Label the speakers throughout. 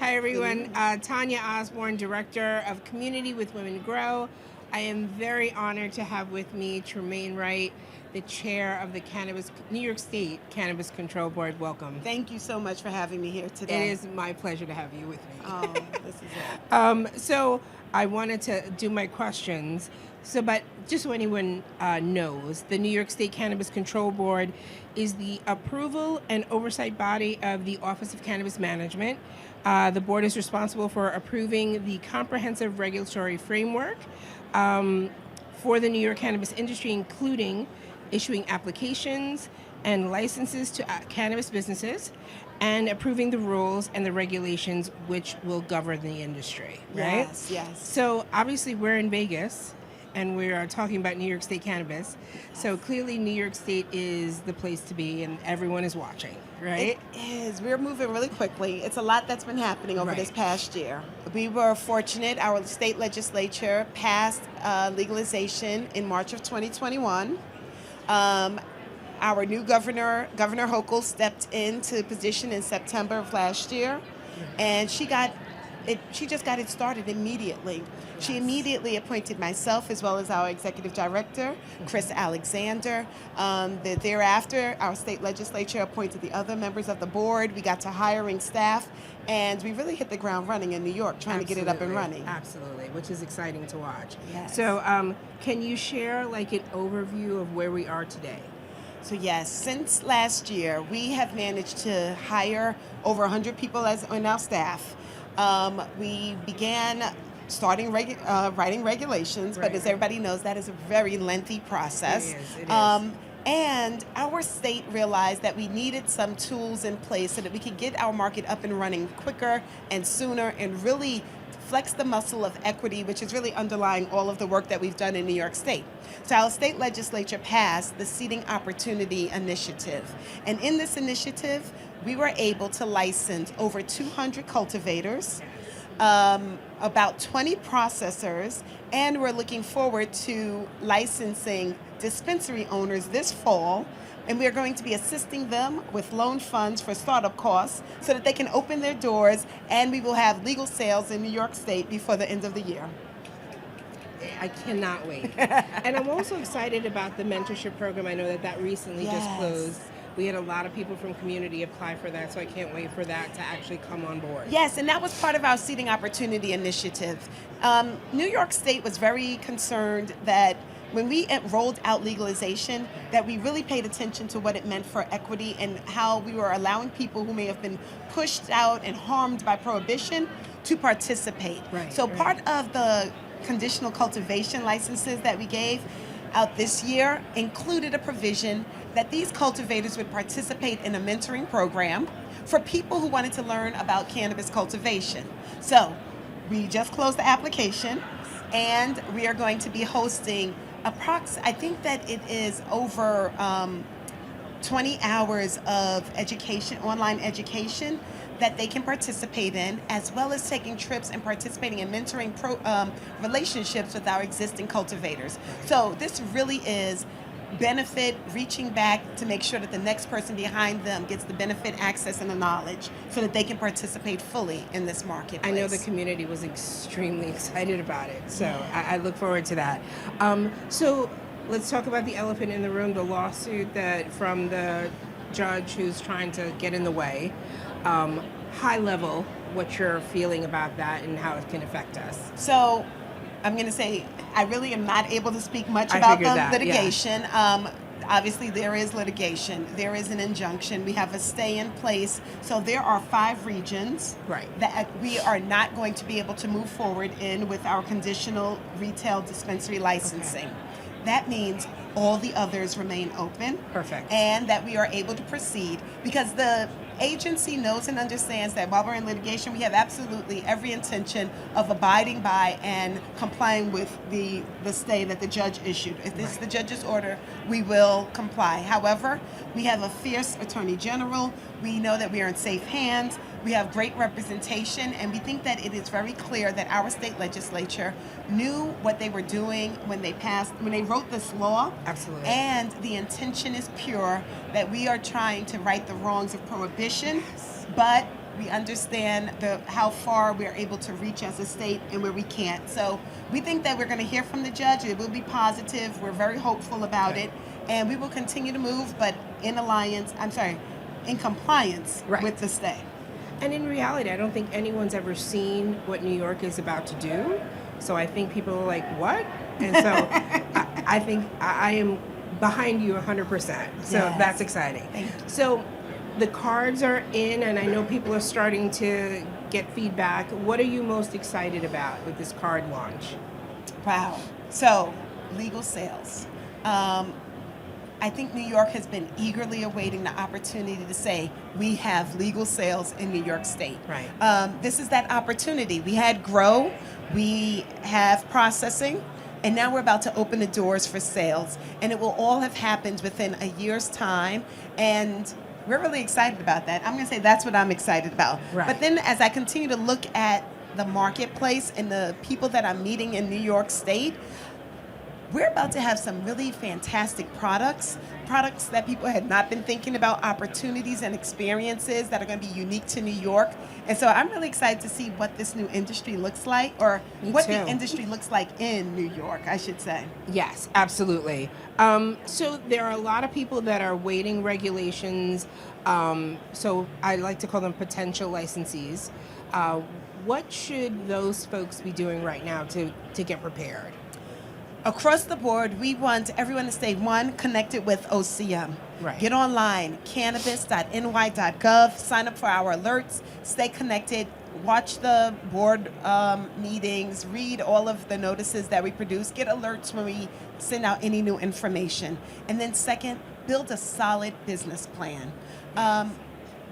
Speaker 1: Hi, everyone. Tanya Osborne, Director of Community with Women Grow. I am very honored to have with me Tremaine Wright, the chair of the New York State Cannabis Control Board. Welcome.
Speaker 2: Thank you so much for having me here today.
Speaker 1: It is my pleasure to have you with me.
Speaker 2: Oh, this is it.
Speaker 1: So I wanted to do my questions. But just so anyone knows, the New York State Cannabis Control Board is the approval and oversight body of the Office of Cannabis Management. The board is responsible for approving the comprehensive regulatory framework for the New York cannabis industry, including issuing applications and licenses to cannabis businesses, and approving the rules and the regulations which will govern the industry, right?
Speaker 2: Yes.
Speaker 1: So obviously we're in Vegas, and we are talking about New York State cannabis. So clearly New York State is the place to be, and everyone is watching, right?
Speaker 2: It is. We're moving really quickly. It's a lot that's been happening over this past year. We were fortunate. Our state legislature passed legalization in March of 2021. Our new governor, Governor Hochul, stepped into position in September of last year, and she just got it started immediately. Yes. She immediately appointed myself as well as our executive director, Chris Alexander. Thereafter, our state legislature appointed the other members of the board. We got to hiring staff, and we really hit the ground running in New York, trying to get it up and running.
Speaker 1: Absolutely, which is exciting to watch.
Speaker 2: Yes.
Speaker 1: So can you share like an overview of where we are today?
Speaker 2: So yes, since last year, we have managed to hire over 100 people on our staff. We began writing regulations, but as everybody knows, that is a very lengthy process.
Speaker 1: It is.
Speaker 2: And our state realized that we needed some tools in place so that we could get our market up and running quicker and sooner and really flex the muscle of equity, which is really underlying all of the work that we've done in New York State. So our state legislature passed the Seeding Opportunity Initiative. And in this initiative, we were able to license over 200 cultivators, about 20 processors, and we're looking forward to licensing dispensary owners this fall. And we are going to be assisting them with loan funds for startup costs so that they can open their doors, and we will have legal sales in New York State before the end of the year.
Speaker 1: I cannot wait. And I'm also excited about the mentorship program. I know that recently just closed. We had a lot of people from community apply for that, so I can't wait for that to actually come on board.
Speaker 2: Yes, and that was part of our Seeding Opportunity Initiative. New York State was very concerned that when we rolled out legalization, that we really paid attention to what it meant for equity and how we were allowing people who may have been pushed out and harmed by prohibition to participate. Part of the conditional cultivation licenses that we gave out this year included a provision that these cultivators would participate in a mentoring program for people who wanted to learn about cannabis cultivation. So we just closed the application, and we are going to be hosting I think that it is over 20 hours of education, online education, that they can participate in, as well as taking trips and participating in mentoring relationships with our existing cultivators. So this really is benefit reaching back to make sure that the next person behind them gets the benefit, access, and the knowledge so that they can participate fully in this marketplace.
Speaker 1: I know the community was extremely excited about it, so I look forward to that. So let's talk about the elephant in the room, the lawsuit from the judge who's trying to get in the way. High level, what you're feeling about that and how it can affect us.
Speaker 2: So I'm going to say I really am not able to speak much about the litigation. Obviously, there is litigation. There is an injunction. We have a stay in place. So there are 5 regions that we are not going to be able to move forward in with our conditional retail dispensary licensing. That means all the others remain open.
Speaker 1: Perfect.
Speaker 2: And that we are able to proceed because the agency knows and understands that while we're in litigation, we have absolutely every intention of abiding by and complying with the stay that the judge issued. If this is the judge's order, we will comply. However, we have a fierce attorney general. We know that we are in safe hands. We have great representation, and we think that it is very clear that our state legislature knew what they were doing when they wrote this law.
Speaker 1: Absolutely.
Speaker 2: And the intention is pure, that we are trying to right the wrongs of prohibition, but We understand how far we're able to reach as a state and where we can't. So we think that we're going to hear from the judge. It will be positive. We're very hopeful about it. And we will continue to move, but in compliance with the stay.
Speaker 1: And in reality, I don't think anyone's ever seen what New York is about to do. So I think people are like, what? And so I think I am behind you 100%. So that's exciting.
Speaker 2: Thank you.
Speaker 1: So the cards are in, and I know people are starting to get feedback. What are you most excited about with this card launch?
Speaker 2: Wow. So, legal sales. I think New York has been eagerly awaiting the opportunity to say, we have legal sales in New York State.
Speaker 1: Right.
Speaker 2: This is that opportunity. We had grow, we have processing, and now we're about to open the doors for sales. And it will all have happened within a year's time. And we're really excited about that. I'm going to say that's what I'm excited about.
Speaker 1: Right.
Speaker 2: But then as I continue to look at the marketplace and the people that I'm meeting in New York State, we're about to have some really fantastic products that people had not been thinking about, opportunities and experiences that are going to be unique to New York. And so I'm really excited to see what this new industry looks like, or what the industry looks like in New York, I should say.
Speaker 1: Yes, absolutely. So there are a lot of people that are waiting regulations. So I like to call them potential licensees. What should those folks be doing right now to get prepared?
Speaker 2: Across the board, we want everyone to stay, one, connected with OCM.
Speaker 1: Right.
Speaker 2: Get online, cannabis.ny.gov, sign up for our alerts, stay connected, watch the board meetings, read all of the notices that we produce, get alerts when we send out any new information. And then second, build a solid business plan.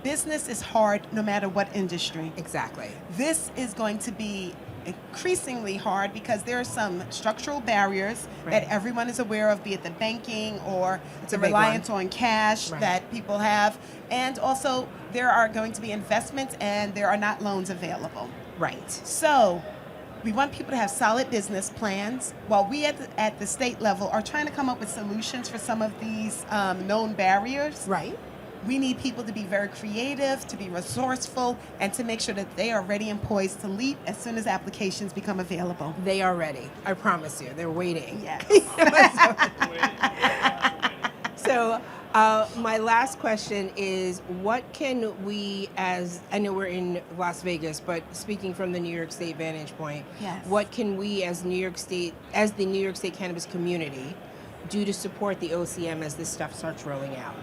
Speaker 2: Business is hard no matter what industry.
Speaker 1: Exactly.
Speaker 2: This is going to be increasingly hard because there are some structural barriers that everyone is aware of, be it the banking or the reliance on cash that people have. And also, there are going to be investments and there are not loans available.
Speaker 1: Right.
Speaker 2: So, we want people to have solid business plans, while we at the state level are trying to come up with solutions for some of these known barriers.
Speaker 1: Right.
Speaker 2: We need people to be very creative, to be resourceful, and to make sure that they are ready and poised to leap as soon as applications become available.
Speaker 1: They are ready. I promise you. They're waiting.
Speaker 2: Yes.
Speaker 1: So my last question is, what can we, as I know we're in Las Vegas, but speaking from the New York State vantage point, what can we as the New York State cannabis community do to support the OCM as this stuff starts rolling out?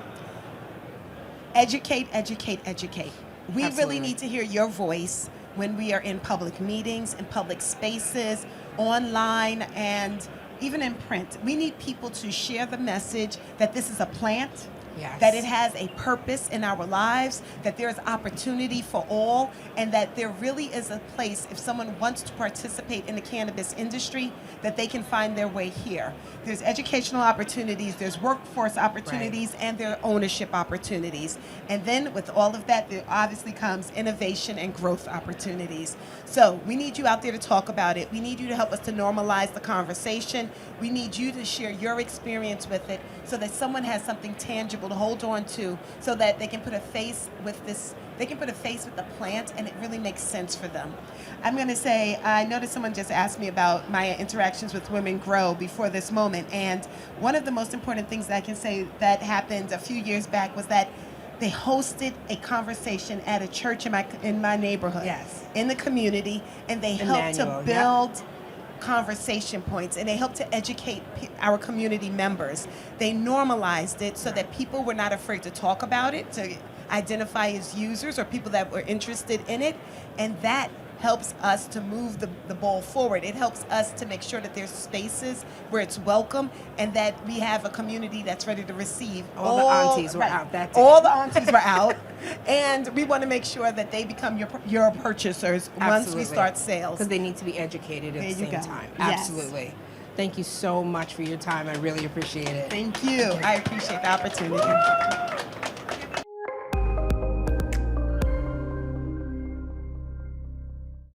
Speaker 2: Educate, educate, educate. We
Speaker 1: Absolutely.
Speaker 2: really need to hear your voice when we are in public meetings, in public spaces, online, and even in print. We need people to share the message that this is a plant, that it has a purpose in our lives, that there is opportunity for all, and that there really is a place, if someone wants to participate in the cannabis industry, that they can find their way here. There's educational opportunities, there's workforce opportunities, and there are ownership opportunities. And then with all of that, there obviously comes innovation and growth opportunities. So we need you out there to talk about it. We need you to help us to normalize the conversation. We need you to share your experience with it so that someone has something tangible to hold on to, so that they can put a face with this, they can put a face with the plant, and it really makes sense for them. I'm going to say, I noticed someone just asked me about my interactions with Women Grow before this moment, and one of the most important things that I can say that happened a few years back was that they hosted a conversation at a church in my neighborhood, in the community, and they helped to build conversation points, and they helped to educate our community members. They normalized it so that people were not afraid to talk about it, to identify as users or people that were interested in it, and that helps us to move the ball forward. It helps us to make sure that there's spaces where it's welcome and that we have a community that's ready to receive.
Speaker 1: All the aunties were out that day.
Speaker 2: All the aunties were out, and we want to make sure that they become your purchasers once we start sales.
Speaker 1: Because they need to be educated at the same time.
Speaker 2: Yes.
Speaker 1: Absolutely. Thank you so much for your time. I really appreciate it.
Speaker 2: Thank you. I appreciate the opportunity.